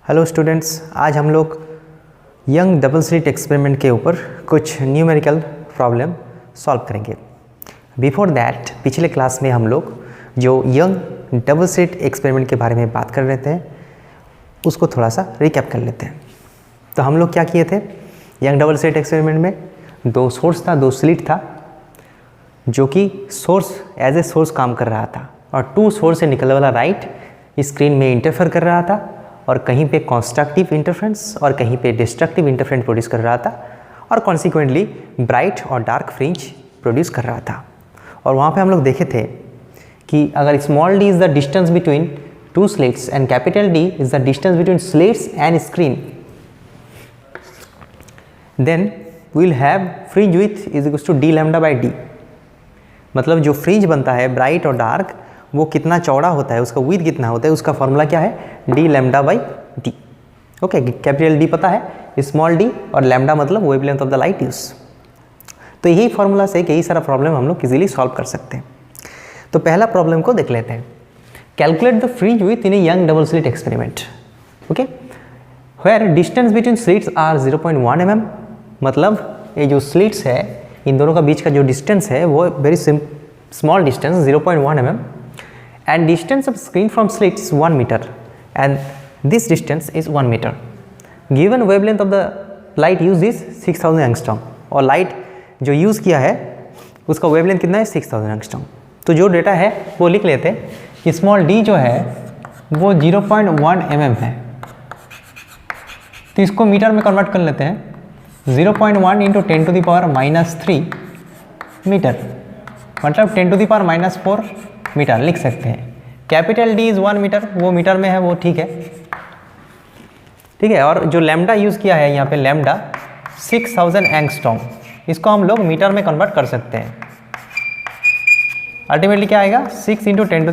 Hello students, आज हम लोग यंग डबल स्लिट एक्सपेरिमेंट के ऊपर कुछ न्यूमेरिकल प्रॉब्लम सॉल्व करेंगे। बिफोर दैट पिछले क्लास में हम लोग जो यंग डबल स्लिट एक्सपेरिमेंट के बारे में बात कर रहे थे उसको थोड़ा सा रिकैप कर लेते हैं। तो हम लोग क्या किए थे यंग डबल स्लिट एक्सपेरिमेंट में, दो सोर्स था, दो स्लिट था जो कि सोर्स एज ए सोर्स काम कर रहा था और टू सोर्स से निकलने वाला लाइट स्क्रीन में इंटरफेयर कर रहा था और कहीं पे कंस्ट्रक्टिव इंटरफेरेंस और कहीं पे डिस्ट्रक्टिव इंटरफेरेंस प्रोड्यूस कर रहा था और कॉन्सिक्वेंटली ब्राइट और डार्क फ्रिंज प्रोड्यूस कर रहा था। और वहाँ पे हम लोग देखे थे कि अगर small d is the distance between two slits and capital D is the distance between slits and screen, then we'll have fringe width is equals to D lambda by d. मतलब जो फ्रिंज बनता है bright और dark वो कितना चौड़ा होता है, उसका विड्थ कितना होता है, उसका फॉर्मूला क्या है, D lambda by D. Okay, capital D पता है, स्मॉल डी और लैम्डा मतलब wavelength of the light use. तो यही फॉर्मूला से यही सारा प्रॉब्लम हम लोग इजीली सॉल्व कर सकते हैं। तो पहला प्रॉब्लम को देख लेते हैं। Calculate the fringe width in a Young double slit experiment. Okay, where distance between slits are 0.1 mm। मतलब ये जो स्लिट्स है इन दोनों का बीच का जो डिस्टेंस है वो very small distance 0.1 mm and distance of screen from slit is 1 meter and this distance is 1 meter. Given wavelength of the light used is 6000 angstrom और light जो यूज़ किया है उसका wavelength कितना है 6000 angstrom। तो जो डेटा है वो लिख लेते हैं कि स्मॉल d जो है वो 0.1 mm है, तो इसको मीटर में कन्वर्ट कर लेते हैं। 0.1 इंटू 10⁻³ मीटर मतलब 10⁻⁴ मीटर लिख सकते हैं। कैपिटल डी इज़ 1 मीटर, वो मीटर में है, वो ठीक है, ठीक है। और जो लैम्डा यूज़ किया है यहाँ पे लैम्डा 6000 एंगस्ट्रॉम, इसको हम लोग मीटर में कन्वर्ट कर सकते हैं। अल्टीमेटली क्या आएगा 6 इंटू 10⁻⁷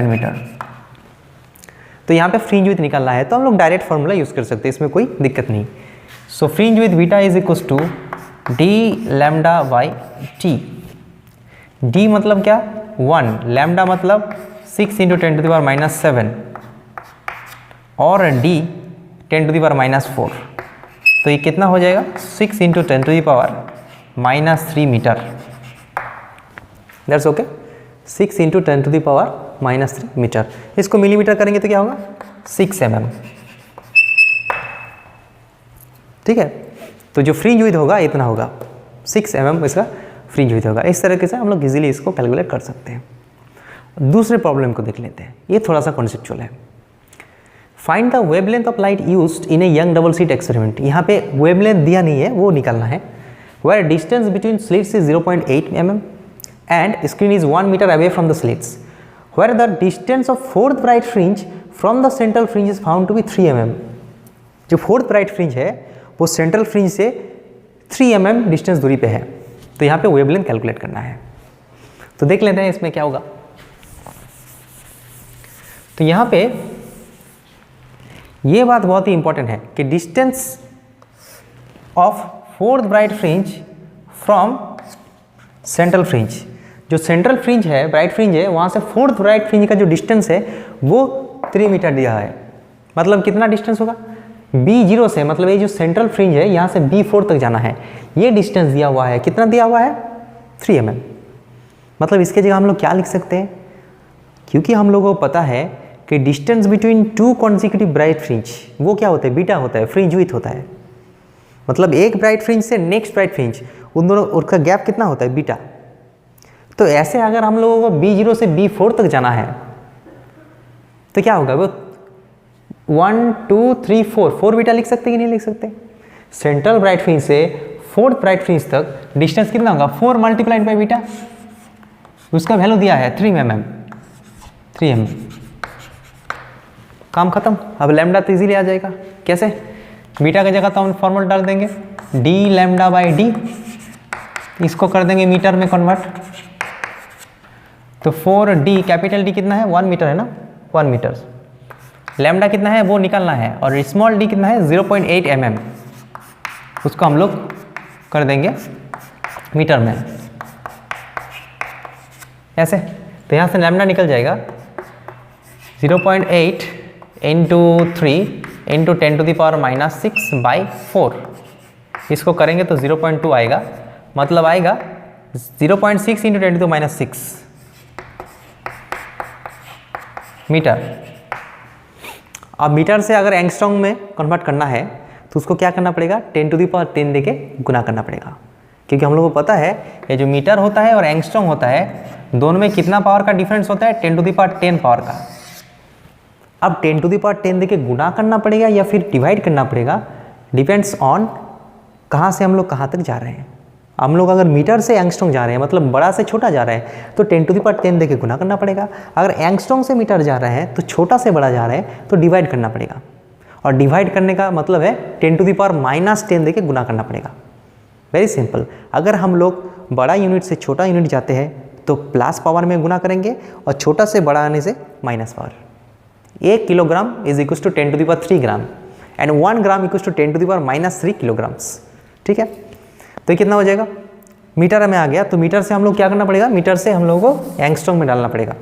मीटर। तो यहाँ पे फ्रिंज विथ निकालना है तो हम लोग डायरेक्ट फार्मूला यूज़ कर सकते हैं, इसमें कोई दिक्कत नहीं। So fringe width beta is equals to D lambda by T. d मतलब क्या 1, लैम्डा मतलब 6 इंटू 10⁻⁷ और d 10⁻⁴। तो ये कितना हो जाएगा 6 into 10⁻³ metre. That's okay, 6 into 10⁻³ metre. इसको मिलीमीटर करेंगे तो क्या होगा 6 mm। ठीक है, तो जो फ्रिंज विड्थ होगा इतना होगा 6 mm इसका फ्रिंज विड्थ होगा। इस तरीके से हम लोग इजीली इसको कैलकुलेट कर सकते हैं। दूसरे प्रॉब्लम को देख लेते हैं, ये थोड़ा सा कॉन्सेप्चुअल है। Find the wavelength of light used in a Young double slit experiment. यहाँ पे वेवलेंथ दिया नहीं है, वो निकालना है। Where distance between slits is 0.8 mm and screen is 1 metre away from the slits. Where the distance of fourth bright fringe from the central fringe is found to be 3 mm। जो fourth bright fringe है वो central fringe से 3 mm distance दूरी पे है। तो यहाँ पे वेवलेंथ कैलकुलेट करना है। तो देख लेते हैं इसमें क्या होगा। तो यहाँ पे ये बात बहुत ही इंपॉर्टेंट है कि distance of fourth bright fringe from central fringe, जो सेंट्रल फ्रिंज है ब्राइट फ्रिंज है वहाँ से फोर्थ ब्राइट फ्रिंज का जो डिस्टेंस है वो 3 मीटर दिया है। मतलब कितना डिस्टेंस होगा B0 से, मतलब ये जो सेंट्रल फ्रिंज है यहाँ से B4 तक जाना है, ये डिस्टेंस दिया हुआ है। कितना दिया हुआ है 3 mm। मतलब इसके जगह हम लोग क्या लिख सकते हैं, क्योंकि हम लोगों को पता है कि distance between to consecutive bright fringe वो क्या होता है, बीटा होता है, फ्रिंज विड्थ होता है। मतलब एक ब्राइट फ्रिंज से नेक्स्ट ब्राइट फ्रिंज उन दोनों उनका गैप कितना होता है, बीटा। तो ऐसे अगर हम लोगों को B0 से B4 तक जाना है तो क्या होगा, वो 1 2 3 4 बीटा लिख सकते कि नहीं लिख सकते। सेंट्रल ब्राइट फ्रिंज से फोर्थ ब्राइट फ्रिंज तक डिस्टेंस कितना होगा 4 मल्टीप्लाइड बाई बीटा, उसका वैल्यू दिया है 3 mm। काम खत्म। अब लैम्डा तो इजीली आ जाएगा। कैसे, बीटा की जगह तो हम फॉर्मूला डाल देंगे डी लैम्डा बाई डी, इसको कर देंगे मीटर में कन्वर्ट। तो 4D कैपिटल डी कितना है 1 मीटर है ना, 1 मीटर। लैम्डा कितना है वो निकालना है और स्मॉल डी कितना है 0.8 mm, उसको हम लोग कर देंगे मीटर में ऐसे। तो यहाँ से लैम्डा निकल जाएगा 0.8 इंटू 3 इंटू 10⁻⁻6 बाई 4। इसको करेंगे तो 0.2 आएगा, मतलब आएगा 0.6 इंटू 10⁻⁻6 मीटर। अब मीटर से अगर एंगस्ट्रॉम में कन्वर्ट करना है तो उसको क्या करना पड़ेगा, 10⁻10 देके गुना करना पड़ेगा, क्योंकि हम लोगों को पता है ये जो मीटर होता है और एंगस्ट्रॉम होता है दोनों में कितना पावर का डिफरेंस होता है, 10⁻10 पावर का। अब 10⁻10 देके गुना करना पड़ेगा या फिर डिवाइड करना पड़ेगा, डिपेंड्स ऑन कहाँ से हम लोग कहाँ तक जा रहे हैं। हम लोग अगर मीटर से एंगस्ट्रॉम जा रहे हैं, मतलब बड़ा से छोटा जा रहे हैं, तो 10⁻10 देके गुना करना पड़ेगा। अगर एंगस्ट्रॉम से मीटर जा रहे हैं तो छोटा से बड़ा जा रहे हैं तो डिवाइड करना पड़ेगा, और डिवाइड करने का मतलब है 10⁻−10 देके गुना करना पड़ेगा। Very simple. अगर हम लोग बड़ा यूनिट से छोटा यूनिट जाते हैं तो प्लस पावर में गुना करेंगे और छोटा से बड़ा आने से minus power. 1 kilogram is equal to 10⁻3 gram and 1 gram equal to 10⁻3 kilograms. ठीक है, तो ये कितना हो जाएगा, मीटर में आ गया। तो मीटर से हम लोग क्या करना पड़ेगा, मीटर से हम लोगों को एंगस्ट्रॉम में डालना पड़ेगा।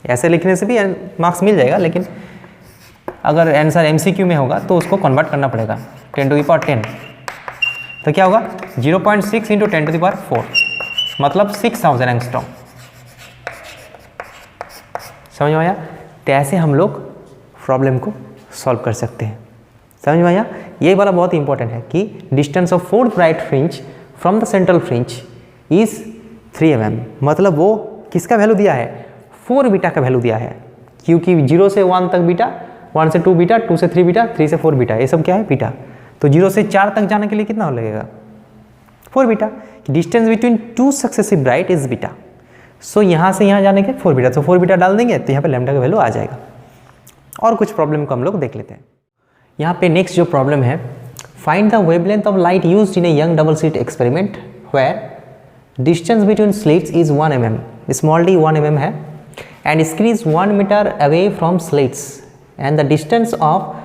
ऐसे लिखने से भी मार्क्स मिल जाएगा, लेकिन अगर आंसर एमसीक्यू में होगा तो उसको कन्वर्ट करना पड़ेगा 10⁻10। तो क्या होगा 0.6 इंटू 10⁻4 मतलब 6000 एंगस्ट्रॉम। समझ में आया? तो ऐसे हम लोग प्रॉब्लम को सॉल्व कर सकते हैं। समझ में आया? ये वाला बहुत इंपॉर्टेंट है कि distance of fourth bright fringe from the central fringe is 3 mm, मतलब वो किसका वैल्यू दिया है, 4 बीटा का वैल्यू दिया है, क्योंकि 0 से 1 तक बीटा, 1 से 2 बीटा, 2 से 3 बीटा, 3 से 4 बीटा, ये सब क्या है बीटा। तो 0 से 4 तक जाने के लिए कितना लगेगा, 4 beta. Distance between 2 successive bright is beta. So यहाँ से यहाँ जाने के 4 बीटा, तो 4 बीटा डाल देंगे तो यहाँ पे लैम्डा का वैल्यू आ जाएगा। और कुछ प्रॉब्लम को हम लोग देख लेते हैं। यहाँ पे नेक्स्ट जो प्रॉब्लम है, find the wavelength of light used in a Young double slit experiment where distance between slits is 1 mm, small d 1 mm है, and screen is 1 metre away from slits and the distance of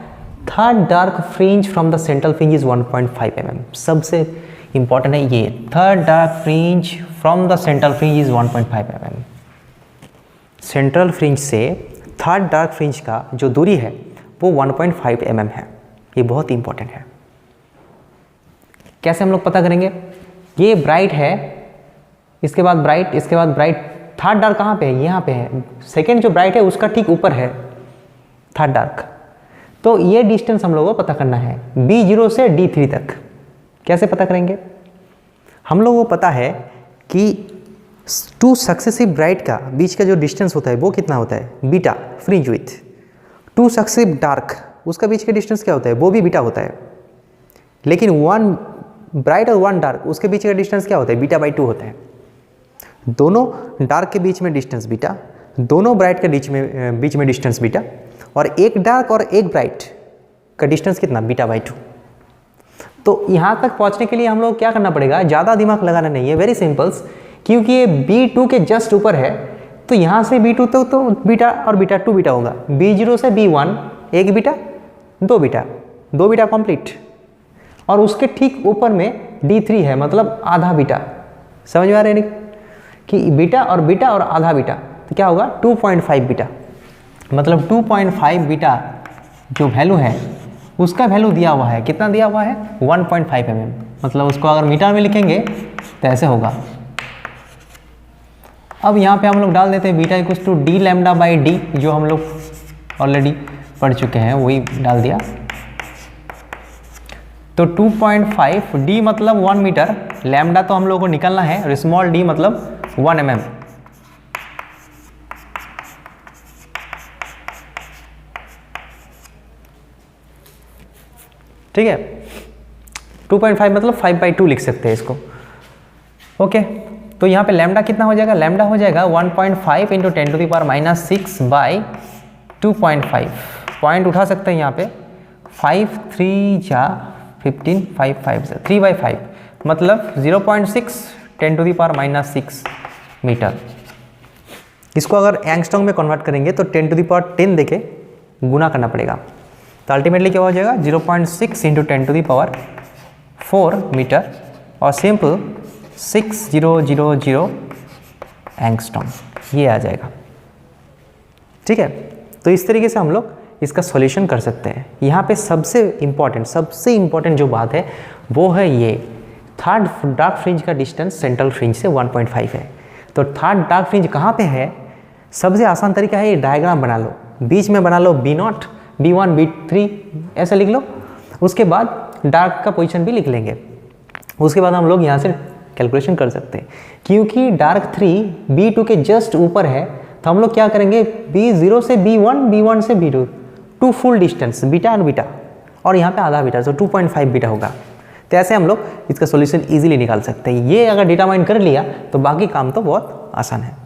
third dark fringe from the central fringe is 1.5 mm। सबसे important है ये, third dark fringe from the central fringe is 1.5 mm। Central fringe से third dark fringe का जो दूरी है वो 1.5 mm है। ये बहुत इंपॉर्टेंट है। कैसे हम लोग पता करेंगे, ये ब्राइट है, इसके बाद ब्राइट, इसके बाद ब्राइट, थर्ड डार्क कहाँ पे है, यहाँ पे है। सेकेंड जो ब्राइट है उसका ठीक ऊपर है थर्ड डार्क। तो ये डिस्टेंस हम लोगों को पता करना है B0 से D3 तक। कैसे पता करेंगे, हम लोगों को पता है कि 2 सक्सेसिव ब्राइट का बीच का जो डिस्टेंस होता है वो कितना होता है, beta fringe with. 2 successive dark उसका बीच का डिस्टेंस क्या होता है, वो भी बीटा होता है। लेकिन 1 ब्राइट और 1 डार्क उसके बीच का डिस्टेंस क्या होता है, बीटा बाई 2 होता है। दोनों डार्क के बीच में डिस्टेंस बीटा, दोनों ब्राइट के बीच में डिस्टेंस बीटा, और एक डार्क और एक ब्राइट का डिस्टेंस कितना, बीटा बाई 2। तो यहाँ तक पहुँचने के लिए हम लोग क्या करना पड़ेगा, ज़्यादा दिमाग लगाना नहीं है, वेरी सिंपल्स। क्योंकि ये B2 के जस्ट ऊपर है तो यहाँ से B2 तक तो बीटा और बीटा 2 बीटा होगा। B0 से B1 1 beta 2 beta, 2 beta complete, और उसके ठीक ऊपर में D3 है, मतलब आधा बीटा। समझ में आ रहा है कि बीटा और आधा बीटा, तो क्या होगा 2.5 बीटा। मतलब 2.5 बीटा जो वैल्यू है उसका वैल्यू दिया हुआ है, कितना दिया हुआ है, 1.5 mm। मतलब उसको अगर मीटर में लिखेंगे तो ऐसे होगा। अब यहाँ पे हम लोग डाल देते हैं beta equal to D lambda by D, जो हम लोग ऑलरेडी पढ़ चुके हैं, वही डाल दिया। तो 2.5 D मतलब 1 मीटर, लैम्डा तो हम लोगों को निकालना है, और स्मॉल d मतलब 1 mm। ठीक है, 2.5 मतलब 5/2 लिख सकते हैं इसको। ओके, तो यहाँ पे लैम्डा कितना हो जाएगा, लैम्डा हो जाएगा 1.5 इंटू 10⁻⁻6 बाई 2.5। पॉइंट उठा सकते हैं यहाँ पे, 5 3 जा 15, 5 5 जा 3/5, मतलब 0.6 10⁻⁻6 मीटर। इसको अगर एंगस्ट्रॉम में कन्वर्ट करेंगे तो 10⁻10 देके गुना करना पड़ेगा। तो अल्टीमेटली क्या हो जाएगा, 0.6 इंटू 10⁻4 मीटर, और सिंपल 6000 एंगस्ट्रॉम ये आ जाएगा। ठीक है, तो इस तरीके से हम लोग इसका सॉल्यूशन कर सकते हैं। यहाँ पे सबसे इम्पॉर्टेंट जो बात है वो है ये थर्ड डार्क फ्रिंज का डिस्टेंस सेंट्रल फ्रिंज से 1.5 है। तो थर्ड डार्क फ्रिंज कहाँ पे है? सबसे आसान तरीका है ये डायग्राम बना लो, बीच में बना लो B0, B1, B3 ऐसे लिख लो। उसके बाद डार्क का पोजीशन भी लिख लेंगे। उसके बाद हम लोग यहाँ से कैलकुलेशन कर सकते हैं। क्योंकि डार्क 3 B2 के जस्ट ऊपर है तो हम लोग क्या करेंगे, B0 से B1, B1 से B2, 2 फुल डिस्टेंस बीटा और बीटा, और यहाँ पे आधा बीटा, तो 2.5 बीटा होगा। तो ऐसे हम लोग इसका सॉल्यूशन इजीली निकाल सकते हैं। ये अगर डिटरमाइन कर लिया तो बाकी काम तो बहुत आसान है।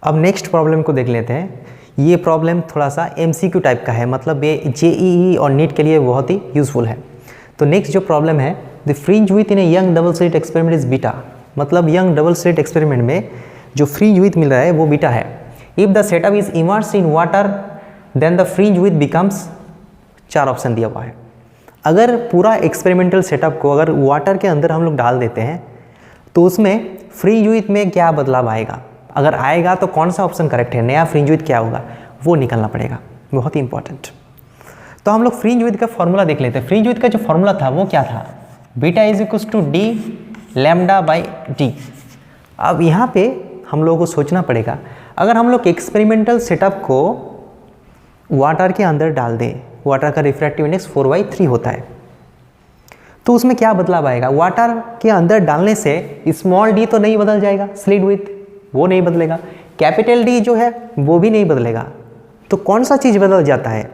अब नेक्स्ट प्रॉब्लम को देख लेते हैं। ये प्रॉब्लम थोड़ा सा MCQ टाइप का है, मतलब ये JEE और नीट के लिए बहुत ही यूजफुल है। तो नेक्स्ट जो प्रॉब्लम है, the fringe width in a Young double slit experiment is beta, मतलब यंग डबल स्लिट एक्सपेरिमेंट में जो फ्रिंज विथ मिल रहा है वो बीटा है। If the setup is immersed in water then the fringe width becomes, 4 option दिया हुआ है। अगर पूरा एक्सपेरिमेंटल सेटअप को अगर वाटर के अंदर हम लोग डाल देते हैं तो उसमें फ्रिंज विथ में क्या बदलाव आएगा, अगर आएगा तो कौन सा ऑप्शन करेक्ट है, नया फ्रिंज विथ क्या होगा वो निकलना पड़ेगा, बहुत ही इंपॉर्टेंट। तो हम लोग फ्रिंज विथ का फॉर्मूला देख लेते हैं। फ्रिंज विथ का जो फॉर्मूला था वो क्या था, beta is equals to D lambda by T. अब यहाँ पे हम लोगों को सोचना पड़ेगा, अगर हम लोग एक्सपेरिमेंटल सेटअप को वाटर के अंदर डाल दें, वाटर का रिफ्रैक्टिव इंडेक्स 4/3 होता है, तो उसमें क्या बदलाव आएगा। वाटर के अंदर डालने से स्मॉल डी तो नहीं बदल जाएगा, स्लिट विथ वो नहीं बदलेगा, कैपिटल डी जो है वो भी नहीं बदलेगा। तो कौन सा चीज़ बदल जाता है,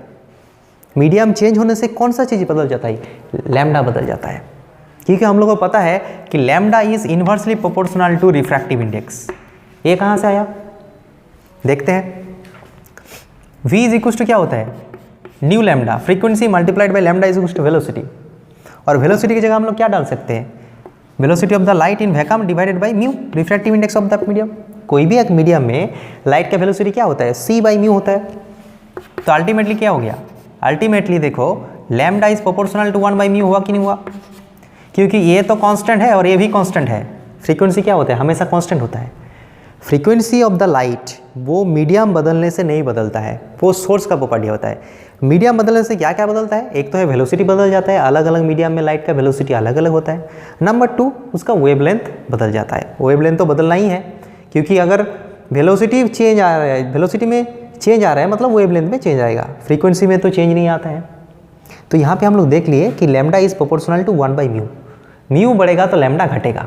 मीडियम चेंज होने से कौन सा चीज़ बदल जाता है, लैम्डा बदल जाता है। क्योंकि हम लोगों को पता है कि lambda is inversely proportional to refractive index. ये कहाँ से आया देखते हैं। v इज इक्वल्स टू क्या होता है, nu lambda, frequency multiplied by lambda is equals to velocity, और वेलोसिटी की जगह हम लोग क्या डाल सकते हैं, velocity of the light in vacuum divided by mu, refractive index of the medium. कोई भी एक मीडियम में लाइट का वेलोसिटी क्या होता है, c/μ होता है। तो अल्टीमेटली क्या हो गया, अल्टीमेटली देखो लैम्डा इज प्रोपोर्शनल टू 1/μ हुआ कि नहीं हुआ, क्योंकि ये तो कांस्टेंट है और ये भी कांस्टेंट है। फ्रीक्वेंसी क्या होता है, हमेशा कांस्टेंट होता है। फ्रीक्वेंसी ऑफ द लाइट वो मीडियम बदलने से नहीं बदलता है, वो सोर्स का प्रॉपर्टी होता है। मीडियम बदलने से क्या क्या बदलता है, एक तो है वेलोसिटी बदल जाता है, अलग अलग मीडियम में लाइट का वेलोसिटी अलग अलग होता है। नंबर 2 उसका वेवलेंथ बदल जाता है। वेवलेंथ तो बदलना ही है, क्योंकि अगर वेलोसिटी चेंज आ रहा है, वेलोसिटी में चेंज आ रहा है मतलब वेवलेंथ में चेंज आएगा, फ्रीक्वेंसी में तो चेंज नहीं आता है। तो यहाँ पे हम लोग देख लिए कि lambda is proportional to 1/μ, mu बढ़ेगा तो लैम्डा घटेगा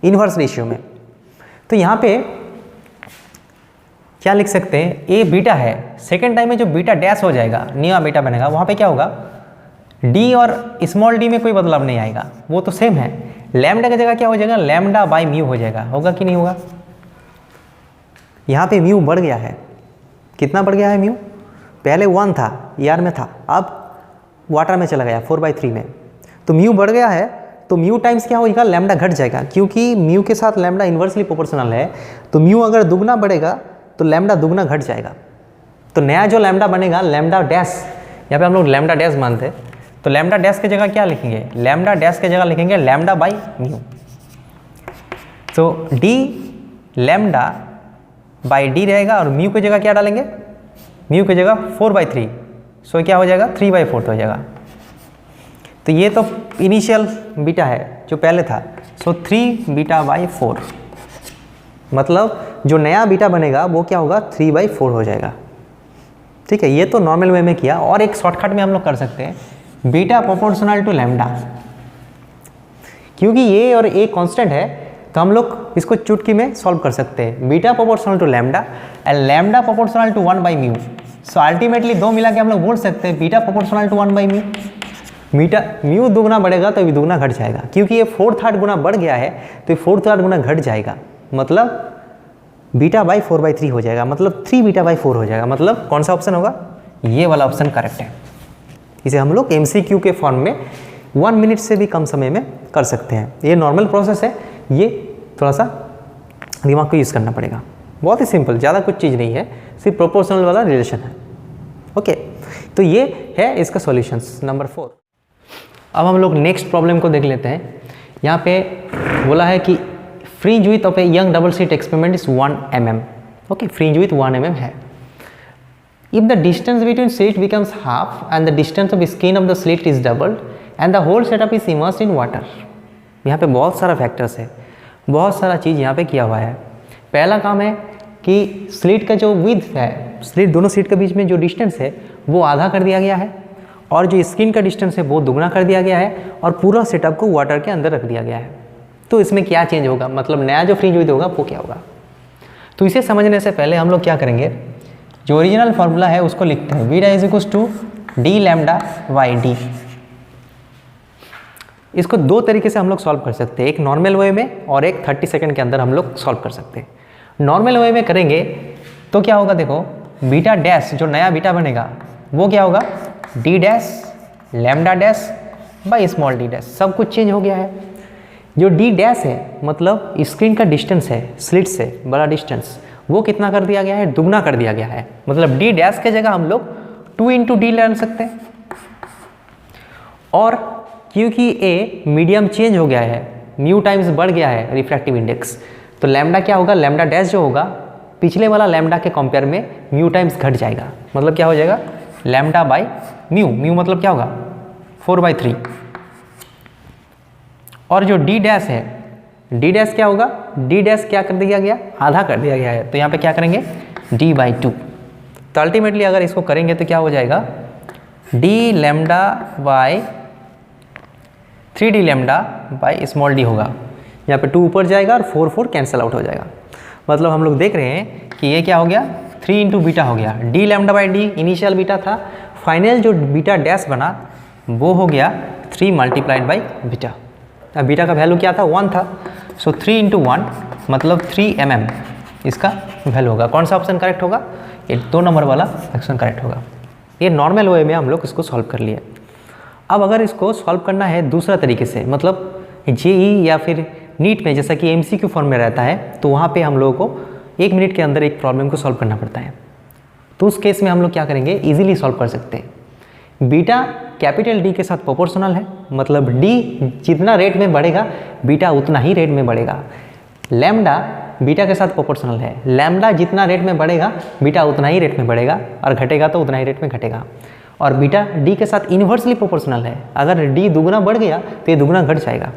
इन्वर्स रेशियो में। तो यहाँ पे क्या लिख सकते हैं, ए बीटा है, सेकेंड टाइम में जो बीटा डैश हो जाएगा, नया बीटा बनेगा, वहाँ पे क्या होगा, डी और स्मॉल डी में कोई बदलाव नहीं आएगा, वो तो सेम है। लैम्डा की जगह क्या हो जाएगा, लैम्डा बाई म्यू हो जाएगा, होगा कि नहीं होगा। यहाँ पे म्यू बढ़ गया है, कितना बढ़ गया है म्यू, पहले 1 था ER में था, अब वाटर में चला गया 4/3 में, तो म्यू बढ़ गया है। तो म्यू टाइम्स क्या होगा, लैम्डा घट जाएगा, क्योंकि म्यू के साथ लैम्डा इन्वर्सली प्रोपोर्शनल है। तो म्यू अगर दुगना बढ़ेगा तो लैम्डा दुगना घट जाएगा। तो नया जो लैम्डा बनेगा, लैम्डा डैश, यहाँ पे हम लोग लैम्डा डैश मानते हैं, तो लैम्डा डैश की जगह क्या लिखेंगे, लैम्डा डैश की जगह लिखेंगे लैम्डा बाई म्यू। तो डी लैम्डा बाई डी रहेगा, और म्यू की जगह क्या डालेंगे, म्यू की जगह 4/3, सो क्या हो जाएगा 3/4 हो जाएगा। तो ये तो इनिशियल बीटा है जो पहले था, सो 3 बीटा बाई 4, मतलब जो नया बीटा बनेगा वो क्या होगा 3/4 हो जाएगा। ठीक है, ये तो नॉर्मल वे में किया, और एक शॉर्टकट में हम लोग कर सकते हैं बीटा प्रोपोर्शनल टू लैम्डा, क्योंकि ये और ए कांस्टेंट है तो हम लोग इसको चुटकी में सॉल्व कर सकते हैं। Beta proportional to lambda and lambda proportional to 1/μ। So ultimately दो मिला के हम लोग बोल सकते हैं बीटा प्रोपोर्शनल टू 1/μ। मीटा म्यू दुगना बढ़ेगा तो भी दुगना घट जाएगा, क्योंकि ये 4/3 गुना बढ़ गया है तो ये 4/3 गुना घट जाएगा, मतलब बीटा बाई 4/3 हो जाएगा, मतलब 3 बीटा बाई 4 हो जाएगा। मतलब कौन सा ऑप्शन होगा, ये वाला ऑप्शन करेक्ट है। इसे हम लोग MCQ के फॉर्म में 1 मिनट से भी कम समय में कर सकते हैं। ये नॉर्मल प्रोसेस है, ये थोड़ा सा दिमाग को यूज़ करना पड़ेगा। बहुत ही सिंपल, ज़्यादा कुछ चीज़ नहीं है, सिर्फ प्रोपोर्शनल वाला रिलेशन है। ओके, तो ये है इसका सॉल्यूशंस नंबर 4। अब हम लोग नेक्स्ट प्रॉब्लम को देख लेते हैं। यहाँ पे बोला है कि fringe width of A Young double slit experiment is 1 mm। Okay, fringe width 1 mm है। If the distance between slit becomes half and the distance of skin of the slit is doubled and the whole setup is immersed in water. यहाँ पे बहुत सारा factors है, बहुत सारा चीज़ यहाँ पे किया हुआ है। पहला काम है कि स्लिट का जो विड्थ है, स्लिट दोनों स्लिट के बीच में जो डिस्टेंस है वो आधा कर दिया गया है और जो स्किन का डिस्टेंस है वो दुगना कर दिया गया है और पूरा सेटअप को वाटर के अंदर रख दिया गया है। तो इसमें क्या चेंज होगा, मतलब नया जो फ्रिंज विड्थ होगा वो क्या होगा। तो इसे समझने से पहले हम लोग क्या करेंगे, जो ओरिजिनल फार्मूला है उसको लिखते हैं, beta is equals to D lambda by d. इसको दो तरीके से हम लोग सॉल्व कर सकते हैं, एक नॉर्मल वे में और एक 30 सेकंड के अंदर हम लोग सॉल्व कर सकते हैं। नॉर्मल वे में करेंगे तो क्या होगा, देखो बीटा डैश जो नया बीटा बनेगा वो क्या होगा, D dash lambda dash by small D dash. सब कुछ चेंज हो गया है। जो डी डैश है मतलब स्क्रीन का डिस्टेंस है स्लिट से बड़ा डिस्टेंस, वो कितना कर दिया गया है, दुगना कर दिया गया है। मतलब डी डैश के जगह हम लोग 2 इंटू डी ले सकते हैं। और क्योंकि ए मीडियम चेंज हो गया है, म्यू टाइम्स बढ़ गया है रिफ्रैक्टिव इंडेक्स, तो लैम्डा क्या होगा, लैम्डा डैश जो होगा पिछले वाला लैम्डा के कंपेयर में म्यू टाइम्स घट जाएगा। मतलब क्या हो जाएगा, लैम्डा बाई म्यू, म्यू मतलब क्या होगा 4/3। और जो डी डैश है, डी डैश क्या होगा, डी डैश क्या कर दिया गया, आधा कर दिया गया है। तो यहाँ पे क्या करेंगे, d/2। तो अल्टीमेटली अगर इसको करेंगे तो क्या हो जाएगा, D lambda by 3d lambda by small D होगा। यहाँ पे 2 ऊपर जाएगा और 4 कैंसिल आउट हो जाएगा। मतलब हम लोग देख रहे हैं कि ये क्या हो गया, 3 इंटू बीटा हो गया। D lambda by D initial beta था, फाइनल जो बीटा डैश बना वो हो गया 3 मल्टीप्लाइड बाई बीटा। अब बीटा का वैल्यू क्या था, 1 था। सो 3 इंटू 1 मतलब 3 mm इसका वैल्यू होगा। कौन सा ऑप्शन करेक्ट होगा, ये 2 नंबर वाला ऑप्शन करेक्ट होगा। ये नॉर्मल वे में हम लोग इसको सॉल्व कर लिए। अब अगर इसको सॉल्व करना है दूसरा तरीके से, मतलब जेई या फिर नीट में जैसा कि एमसीक्यू फॉर्म में रहता है, तो वहाँ पे हम लोगों को 1 मिनट के अंदर एक प्रॉब्लम को सॉल्व करना पड़ता है। तो उस केस में हम लोग क्या करेंगे, इजीली सॉल्व कर सकते हैं। बीटा कैपिटल डी के साथ प्रोपोर्शनल है, मतलब डी जितना रेट में बढ़ेगा बीटा उतना ही रेट में बढ़ेगा। लैम्डा बीटा के साथ प्रोपोर्शनल है, लैम्डा जितना रेट में बढ़ेगा बीटा उतना ही रेट में बढ़ेगा और घटेगा तो उतना ही रेट में घटेगा। और बीटा डी के साथ इन्वर्सली प्रोपोर्शनल है, अगर डी दुगुना बढ़ गया तो ये दुगुना घट जाएगा,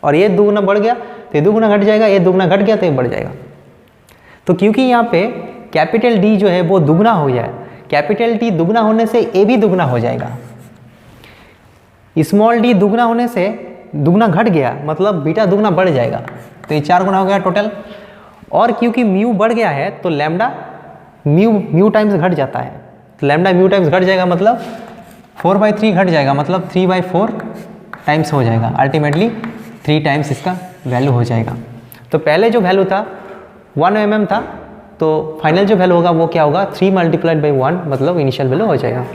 और ये दुगुना बढ़ गया तो ये दुगुना घट जाएगा, ये दुगुना घट गया तो ये बढ़ जाएगा। तो क्योंकि यहाँ पे कैपिटल डी जो है वो दुगुना हो जाए, कैपिटल डी दुगुना होने से ए भी दुगुना हो जाएगा, स्मॉल डी दुगुना होने से दुगुना घट गया मतलब बीटा दुगुना बढ़ जाएगा, तो ये 4 गुना हो गया टोटल। और क्योंकि म्यू बढ़ गया है तो लैम्डा म्यू टाइम्स घट जाता है, तो लैम्डा म्यू टाइम्स घट जाएगा मतलब 4/3 घट जाएगा, मतलब 3/4 टाइम्स हो जाएगा। अल्टीमेटली 3 टाइम्स इसका वैल्यू हो जाएगा। तो पहले जो वैल्यू था 1 mm था, तो फाइनल जो वैल्यू होगा वो क्या होगा, 3 मल्टीप्लाइड बाई 1 मतलब इनिशियल वैल्यू हो जाएगा।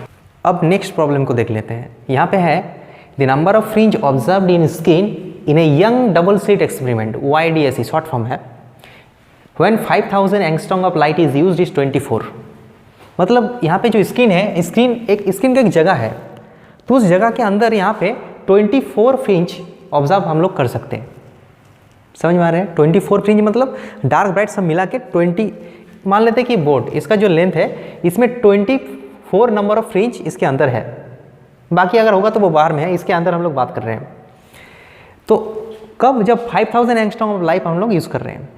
अब नेक्स्ट प्रॉब्लम को देख लेते हैं। यहाँ पे है the number of fringe observed in screen in a Young double slit experiment, YDSE short form है, when 5000 angstrom of light is used is 24। मतलब यहाँ पे जो स्किन है, स्किन का एक जगह है, तो उस जगह के अंदर यहाँ पे 24 फ्रिंज ऑब्जर्व हम लोग कर सकते हैं। समझ में आ रहे हैं, 24 फ्रिंज मतलब डार्क ब्राइट सब मिला के 20, मान लेते हैं कि बोर्ड इसका जो लेंथ है इसमें 24 नंबर ऑफ फ्रिंज इसके अंदर है, बाकी अगर होगा तो वो बाहर में है, इसके अंदर हम लोग बात कर रहे हैं। तो कब, जब 5000 एंगस्ट्रॉम ऑफ लाइट हम लोग यूज़ कर रहे हैं।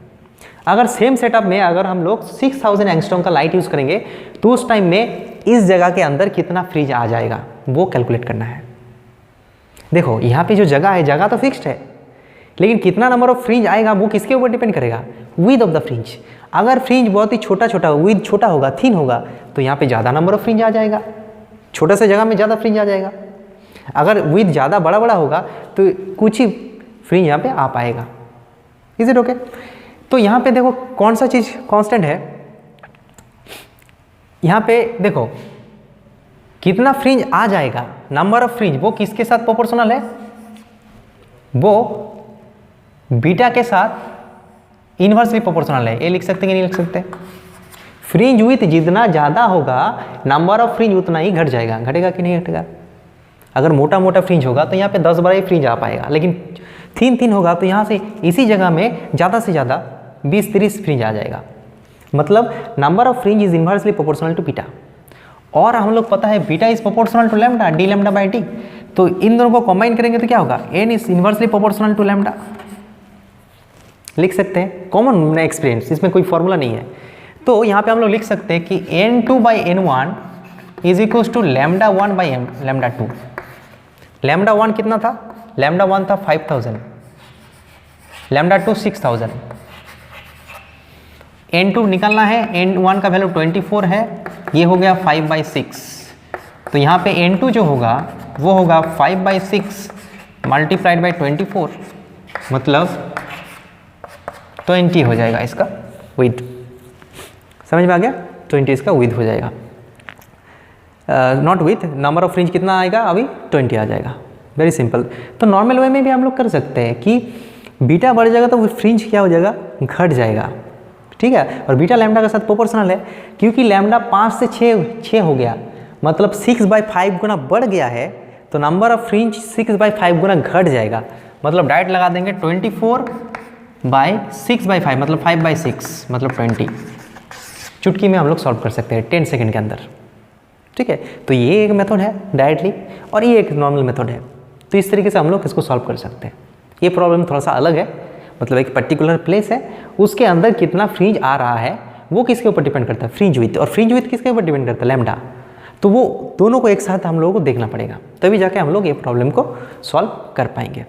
अगर सेम सेटअप में अगर हम लोग 6000 एंगस्ट्रॉम का लाइट यूज़ करेंगे तो उस टाइम में इस जगह के अंदर कितना फ्रिंज आ जाएगा वो कैलकुलेट करना है। देखो यहाँ पे जो जगह है, जगह तो फिक्स्ड है, लेकिन कितना नंबर ऑफ फ्रिंज आएगा वो किसके ऊपर डिपेंड करेगा, विड्थ ऑफ द फ्रिंज। अगर फ्रिंज बहुत ही छोटा विड्थ छोटा होगा, थिन होगा, तो यहाँ पे ज़्यादा नंबर ऑफ फ्रिंज आ जाएगा, छोटे से जगह में ज़्यादा फ्रिंज आ जाएगा। अगर विड्थ ज़्यादा बड़ा होगा तो कुछ ही फ्रिंज यहाँ पे आ पाएगा। Is it okay? तो यहाँ पे देखो कौन सा चीज़ कांस्टेंट है, यहाँ पे देखो कितना फ्रिंज आ जाएगा, नंबर ऑफ फ्रिंज वो किसके साथ प्रोपोर्शनल है, वो बीटा के साथ इन्वर्सली प्रोपोर्शनल है। ये लिख सकते कि नहीं लिख सकते? फ्रिंज विड्थ जितना ज़्यादा होगा नंबर ऑफ फ्रिंज उतना ही घट जाएगा, घटेगा कि नहीं घटेगा? अगर मोटा फ्रिंज होगा तो यहाँ पे 10-12 ही फ्रिंज आ पाएगा, लेकिन थिन होगा तो यहाँ से इसी जगह में ज़्यादा से ज़्यादा 20-30 फ्रिंज आ जाएगा। मतलब number of fringe is inversely proportional to beta, और हम लोग पता है beta is proportional to lambda, D lambda by T. तो इन दोनों को कंबाइन करेंगे तो क्या होगा, N is inversely proportional to lambda, लिख सकते हैं, कॉमन एक्सपीरियंस, इसमें कोई फॉर्मूला नहीं है। तो यहाँ पे हम लोग लिख सकते हैं कि n2 by n1 is equal to lambda 1 by lambda 2। Lambda 1 कितना था, लैम्डा 1 था 5000, लैम्डा 2 6000, n2 निकालना है, n1 का वैल्यू 24 है, ये हो गया 5/6। तो यहाँ पे n2 जो होगा वो होगा 5/6 मल्टीप्लाइड बाई 24, मतलब 20 हो जाएगा इसका विड्थ। समझ में आ गया, 20 इसका विड्थ हो जाएगा, not with, number of fringe कितना आएगा अभी 20 आ जाएगा, वेरी सिंपल। तो नॉर्मल वे में भी हम लोग कर सकते हैं कि बीटा बढ़ जाएगा तो फ्रिंज क्या हो जाएगा, घट जाएगा, ठीक है। और बीटा लैम्डा के साथ प्रोपोर्शनल है, क्योंकि लैम्डा 5 से 6 हो गया, मतलब 6/5 गुना बढ़ गया है, तो नंबर ऑफ फ्रिंज 6/5 गुना घट जाएगा, मतलब डायरेक्ट लगा देंगे 24/6/5 मतलब 5/6 मतलब 20। चुटकी में हम लोग सॉल्व कर सकते हैं 10 सेकेंड के अंदर, ठीक है। तो ये एक मेथड है डायरेक्टली, और ये एक नॉर्मल मेथड है। तो इस तरीके से हम लोग इसको सॉल्व कर सकते हैं। ये प्रॉब्लम थोड़ा सा अलग है, मतलब एक पर्टिकुलर प्लेस है, उसके अंदर कितना फ्रिंज आ रहा है वो किसके ऊपर डिपेंड करता है, फ्रिंज विड्थ, और फ्रिंज विड्थ किसके ऊपर डिपेंड करता है, लैम्डा। तो वो दोनों को एक साथ हम लोगों को देखना पड़ेगा, तभी जाके हम लोग ये प्रॉब्लम को सॉल्व कर पाएंगे।